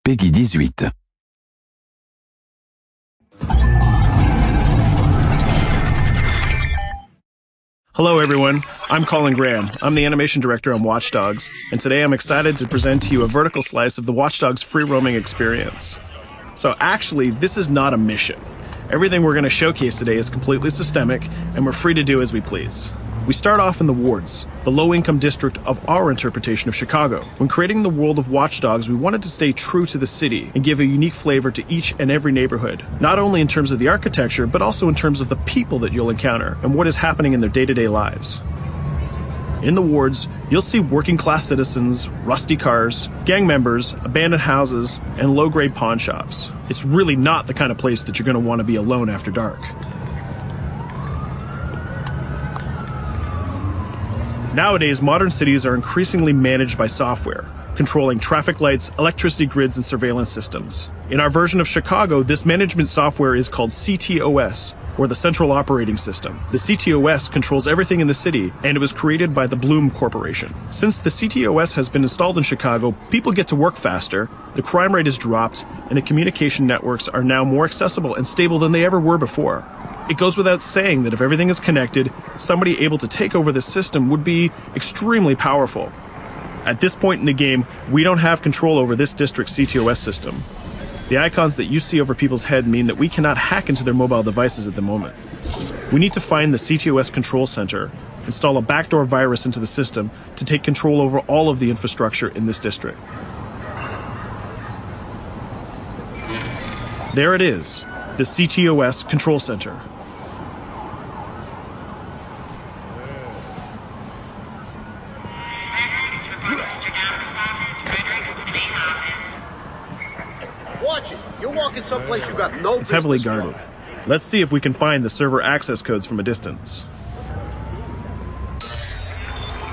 Peggy 18. Hello everyone, I'm Colin Graham. I'm the animation director on Watch Dogs, and today I'm excited to present to you a vertical slice of the Watch Dogs free roaming experience. So actually, this is not a mission. Everything we're going to showcase today is completely systemic, and we're free to do as we please. We start off in the wards, the low-income district of our interpretation of Chicago. When creating the world of Watch Dogs, we wanted to stay true to the city and give a unique flavor to each and every neighborhood, not only in terms of the architecture, but also in terms of the people that you'll encounter and what is happening in their day-to-day lives. In the wards, you'll see working-class citizens, rusty cars, gang members, abandoned houses, and low-grade pawn shops. It's really not the kind of place that you're going to want to be alone after dark. Nowadays, modern cities are increasingly managed by software, controlling traffic lights, electricity grids, and surveillance systems. In our version of Chicago, this management software is called CTOS, or the Central Operating System. The CTOS controls everything in the city, and it was created by the Bloom Corporation. Since the CTOS has been installed in Chicago, people get to work faster, the crime rate has dropped, and the communication networks are now more accessible and stable than they ever were before. It goes without saying that if everything is connected, somebody able to take over this system would be extremely powerful. At this point in the game, we don't have control over this district's CTOS system. The icons that you see over people's head mean that we cannot hack into their mobile devices at the moment. We need to find the CTOS control center, install a backdoor virus into the system to take control over all of the infrastructure in this district. There it is, the CTOS control center. Watch it. You're walking someplace you got no It's heavily business guarded. Let's see if we can find the server access codes from a distance.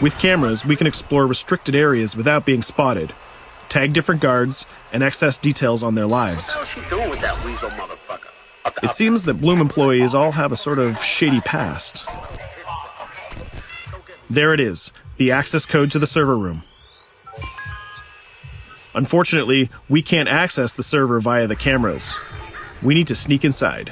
With cameras, we can explore restricted areas without being spotted, tag different guards, and access details on their lives. What the hell's she doing with that weasel motherfucker? It seems that Bloom employees all have a sort of shady past. There it is, the access code to the server room. Unfortunately, we can't access the server via the cameras. We need to sneak inside.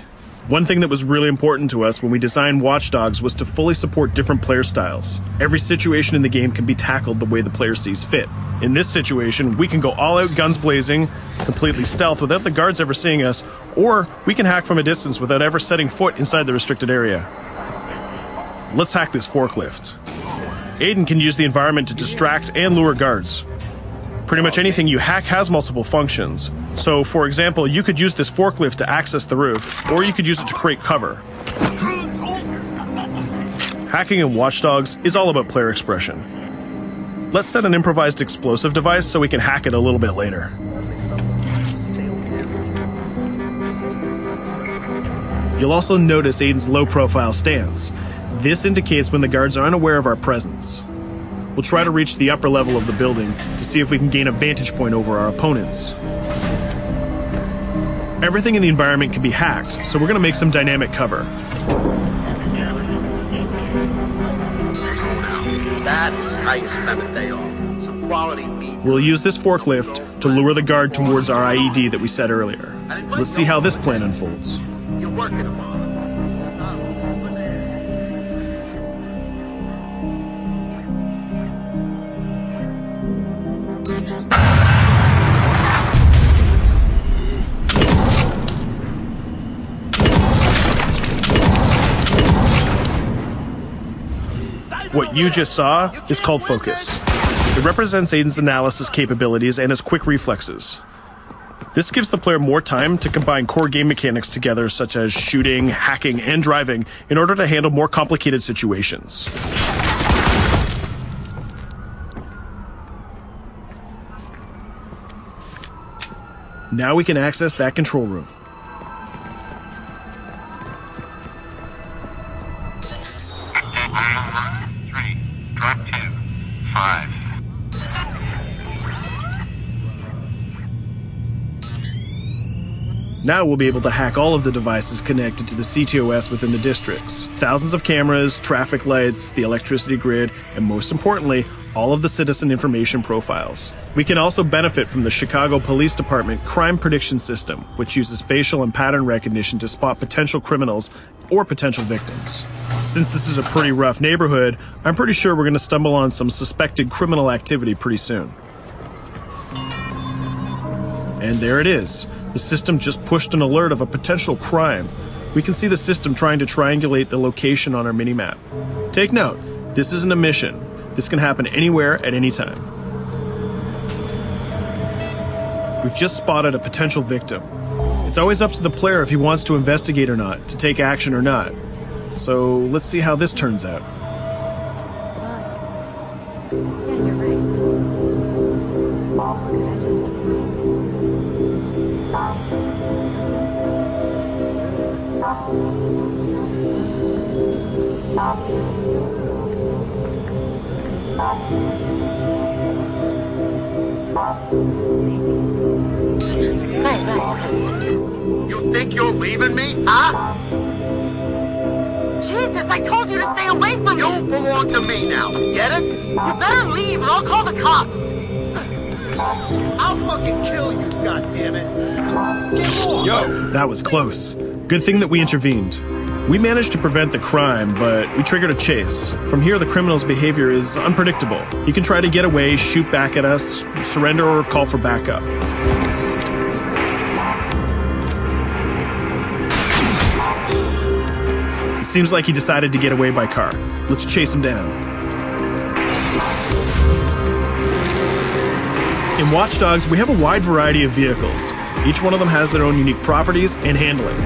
One thing that was really important to us when we designed Watch Dogs was to fully support different player styles. Every situation in the game can be tackled the way the player sees fit. In this situation, we can go all out guns blazing, completely stealth without the guards ever seeing us, or we can hack from a distance without ever setting foot inside the restricted area. Let's hack this forklift. Aiden can use the environment to distract and lure guards. Pretty much anything you hack has multiple functions. So, for example, you could use this forklift to access the roof, or you could use it to create cover. Hacking in Watch Dogs is all about player expression. Let's set an improvised explosive device so we can hack it a little bit later. You'll also notice Aiden's low-profile stance. This indicates when the guards are unaware of our presence. We'll try to reach the upper level of the building to see if we can gain a vantage point over our opponents. Everything in the environment can be hacked, so we're going to make some dynamic cover. That's how you spend a day off. Some quality meat. We'll use this forklift to lure the guard towards our IED that we set earlier. Let's see how this plan unfolds. You're working them on. What you just saw is called focus. It represents Aiden's analysis capabilities and his quick reflexes. This gives the player more time to combine core game mechanics together, such as shooting, hacking, and driving, in order to handle more complicated situations. Now we can access that control room. Drop 2, 5. Now we'll be able to hack all of the devices connected to the CTOS within the districts. Thousands of cameras, traffic lights, the electricity grid, and most importantly, all of the citizen information profiles. We can also benefit from the Chicago Police Department Crime Prediction System, which uses facial and pattern recognition to spot potential criminals or potential victims. Since this is a pretty rough neighborhood, I'm pretty sure we're going to stumble on some suspected criminal activity pretty soon. And there it is. The system just pushed an alert of a potential crime. We can see the system trying to triangulate the location on our minimap. Take note, this isn't a mission. This can happen anywhere at any time. We've just spotted a potential victim. It's always up to the player if he wants to investigate or not, to take action or not. So let's see how this turns out. Yeah, you're right. Could I just... You think you're leaving me, huh? Jesus, I told you to stay away from me! You belong to me now, get it? You better leave or I'll call the cops! I'll fucking kill you, goddammit! Get off! Yo, that was close. Good thing that we intervened. We managed to prevent the crime, but we triggered a chase. From here, the criminal's behavior is unpredictable. He can try to get away, shoot back at us, surrender, or call for backup. It seems like he decided to get away by car. Let's chase him down. In Watch Dogs, we have a wide variety of vehicles. Each one of them has their own unique properties and handling.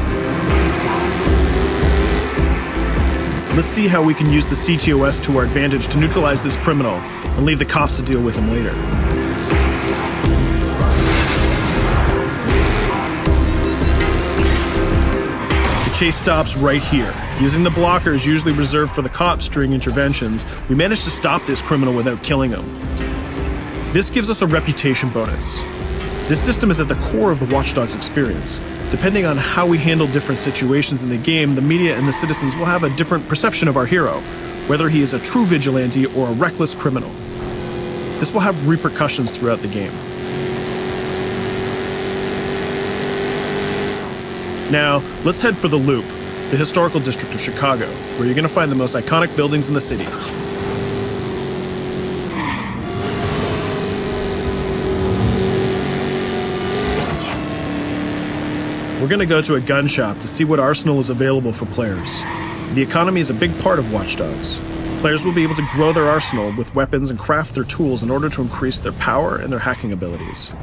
Let's see how we can use the CTOS to our advantage to neutralize this criminal and leave the cops to deal with him later. The chase stops right here. Using the blockers usually reserved for the cops during interventions, we managed to stop this criminal without killing him. This gives us a reputation bonus. This system is at the core of the Watch Dogs experience. Depending on how we handle different situations in the game, the media and the citizens will have a different perception of our hero, whether he is a true vigilante or a reckless criminal. This will have repercussions throughout the game. Now, let's head for the Loop, the historical district of Chicago, where you're going to find the most iconic buildings in the city. We're going to go to a gun shop to see what arsenal is available for players. The economy is a big part of Watch Dogs. Players will be able to grow their arsenal with weapons and craft their tools in order to increase their power and their hacking abilities.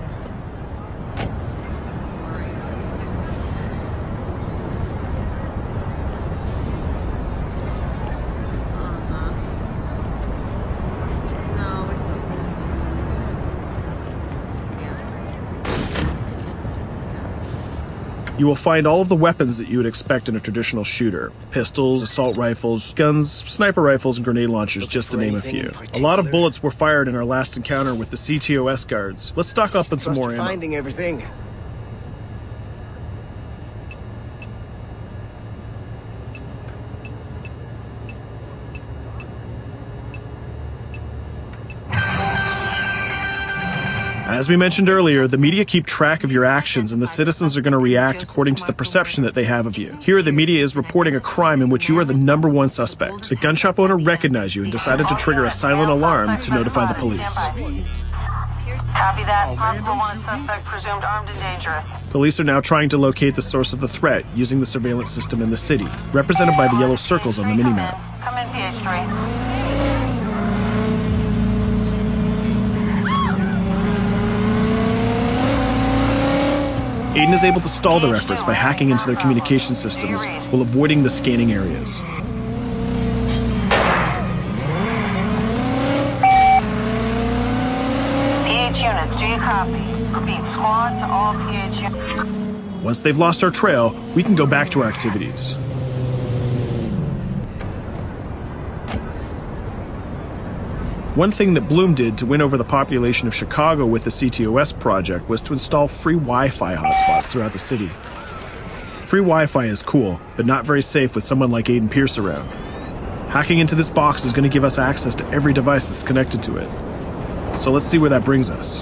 You will find all of the weapons that you would expect in a traditional shooter. Pistols, assault rifles, guns, sniper rifles, and grenade launchers, just to name a few. A lot of bullets were fired in our last encounter with the CTOS guards. Let's stock up on some more ammo. Finding everything. As we mentioned earlier, the media keep track of your actions and the citizens are going to react according to the perception that they have of you. Here, the media is reporting a crime in which you are the #1 suspect. The gun shop owner recognized you and decided to trigger a silent alarm to notify the police. Copy that. Possible one suspect presumed armed and dangerous. Police are now trying to locate the source of the threat using the surveillance system in the city, represented by the yellow circles on the minimap. Come in, PH3. Aiden is able to stall their efforts by hacking into their communication systems while avoiding the scanning areas. PH units, do you copy? Repeat, squad to all PH units. Once they've lost our trail, we can go back to our activities. One thing that Bloom did to win over the population of Chicago with the CTOS project was to install free Wi-Fi hotspots throughout the city. Free Wi-Fi is cool, but not very safe with someone like Aiden Pierce around. Hacking into this box is going to give us access to every device that's connected to it. So let's see where that brings us.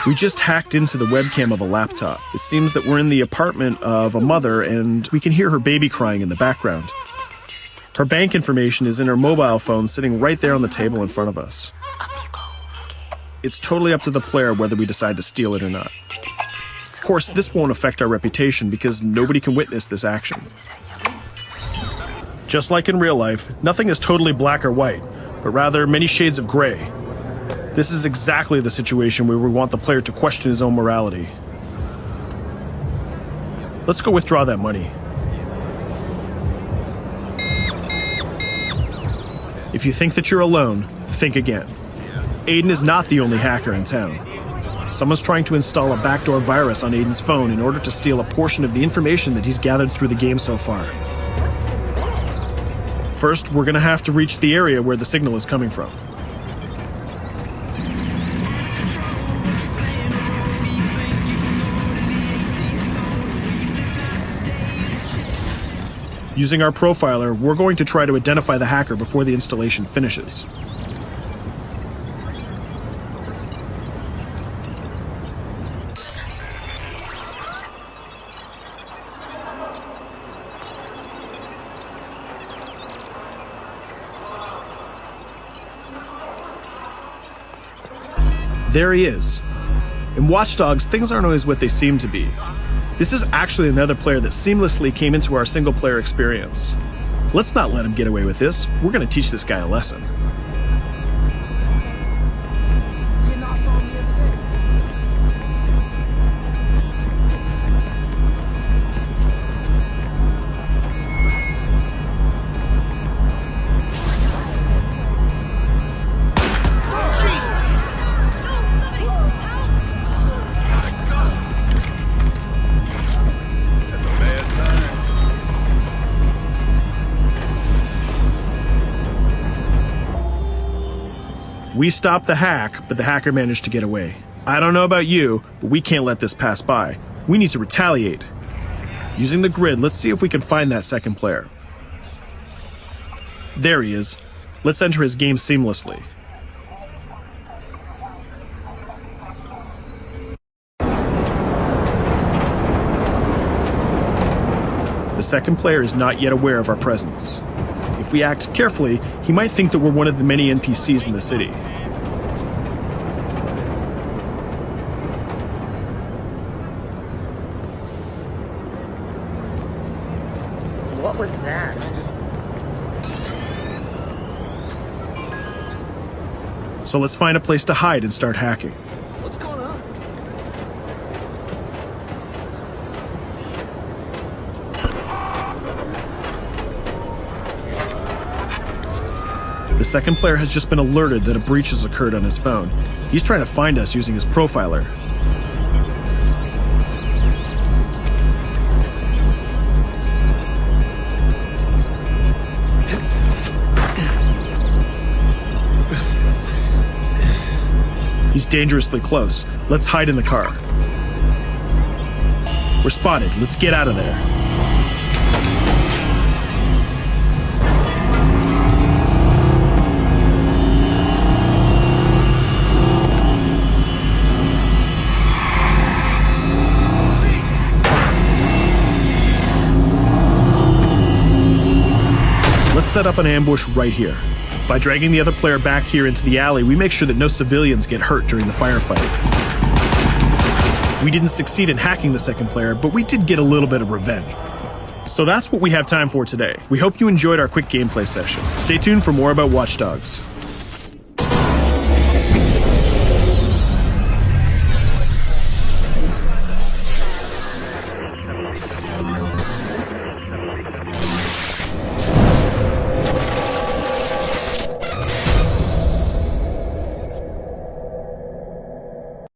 We just hacked into the webcam of a laptop. It seems that we're in the apartment of a mother and we can hear her baby crying in the background. Her bank information is in her mobile phone sitting right there on the table in front of us. It's totally up to the player whether we decide to steal it or not. Of course, this won't affect our reputation because nobody can witness this action. Just like in real life, nothing is totally black or white, but rather many shades of gray. This is exactly the situation where we want the player to question his own morality. Let's go withdraw that money. If you think that you're alone, think again. Aiden is not the only hacker in town. Someone's trying to install a backdoor virus on Aiden's phone in order to steal a portion of the information that he's gathered through the game so far. First, we're gonna have to reach the area where the signal is coming from. Using our profiler, we're going to try to identify the hacker before the installation finishes. There he is. In Watch Dogs, things aren't always what they seem to be. This is actually another player that seamlessly came into our single-player experience. Let's not let him get away with this. We're going to teach this guy a lesson. We stopped the hack, but the hacker managed to get away. I don't know about you, but we can't let this pass by. We need to retaliate. Using the grid, let's see if we can find that second player. There he is. Let's enter his game seamlessly. The second player is not yet aware of our presence. If we act carefully, he might think that we're one of the many NPCs in the city. What was that? So let's find a place to hide and start hacking. What's going on? The second player has just been alerted that a breach has occurred on his phone. He's trying to find us using his profiler. He's dangerously close. Let's hide in the car. We're spotted. Let's get out of there. Let's set up an ambush right here. By dragging the other player back here into the alley, we make sure that no civilians get hurt during the firefight. We didn't succeed in hacking the second player, but we did get a little bit of revenge. So that's what we have time for today. We hope you enjoyed our quick gameplay session. Stay tuned for more about Watch Dogs.